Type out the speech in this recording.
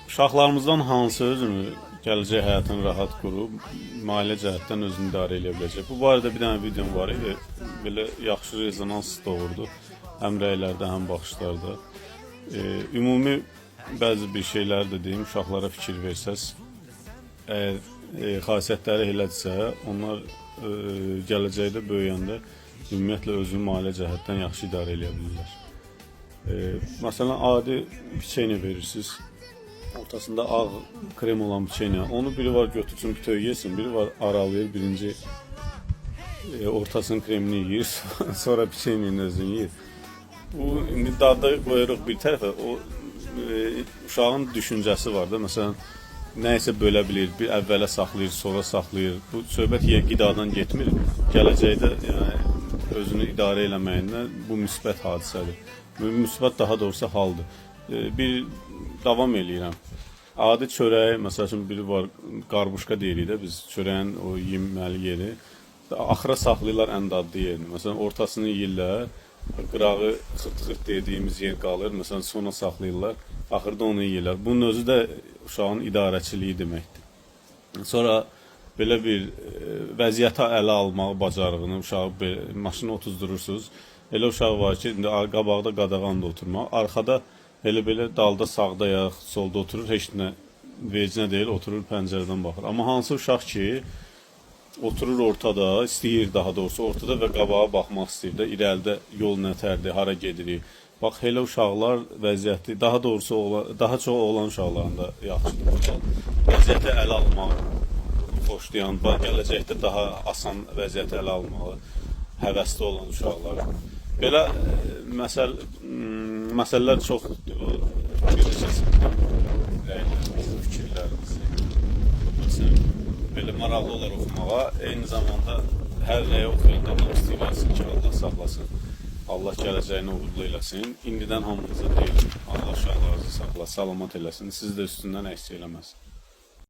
Uşaqlarımızdan hansı özünü gələcək həyatını rahat qurub, maliyyə cəhətdən özünü idarə edə biləcək? Bu barədə bir dənə videom var idi. Belə yaxşı rezonans doğurdu. Həm rəylərdə, həm baxışlarda. Ümumi bəzi bir şeylər də deyim, uşaqlara fikir versəz, əgər xasiyyətləri elədirsə, onlar gələcəkdə böyüyəndə ümumiyyətlə özünü maliyyə cəhətdən yaxşı idarə edə bilirlər. Məsələn, adi piçeni verirsiniz. Ortasında ağ krem olan piçeni. Onu biri var götürsün bütöv yesin, biri var aralayır, birinci ortasının kremini yiyir, sonra piçeninin özünü yiyir. Bu indi dadda qoyuruq bir tərəfə, o uşağın düşüncəsi var da, məsələn, nəysə bölə bilir, bir əvvələ saxlayır, sonra saxlayır. Bu söhbət qidadan getmir. Gələcəkdə yəni özünü idarə eləməyində bu müsbət hadisədir. Müsbət daha doğrusu haldır. Bir davam eləyirəm. Adi çörəyi, məsəl üçün biri var, qarbuşka deyirik də biz, çörəyin o yeməli yeri. Axıra saxlayırlar ən dadlı yerini. Məsələn, ortasını yeyirlər, qırağı xırt-xırt dediyimiz yer qalır. Məsələn, sona saxlayırlar, axırda onu yeyirlər. Bunun özü də uşağın idarəçiliyi deməkdir. Sonra belə bir vəziyyəti ələ almağı bacarığını, uşağı maşını otuzdurursunuz. Elə uşaq var ki, indi qabaqda qadağan da oturmaq, arxada elə belə dalda, sağda ya solda oturur, heç nə vecinə deyil, oturur pəncərədən baxır. Amma hansı uşaq ki, oturur ortada, istəyir daha doğrusu ortada və qabağa baxmaq istəyir də, irəlidə yol nətərdir, hara gedirik. Bax, elə uşaqlar vəziyyəti, daha doğrusu daha çox oğlan uşaqlarında yaxşıdır. Vəziyyəti ələ almaq xoşlayan, gələcəkdə daha asan vəziyyəti ələ almağı həvəsli olan uşaqlar. Belə məsələlər çox bilirsiniz, fikirlərimizi. Belə maraqlı olar oxumağa, eyni zamanda hər nəyə oxuyanda bunu istəyirsin ki, Allah saxlasın. Allah gələcəyini uğurlu eləsin. İndidən hamınıza deyil, Allah uşaqlarınızı saxlasın, salamat eləsin, sizi də üstündən əksik eləməsin.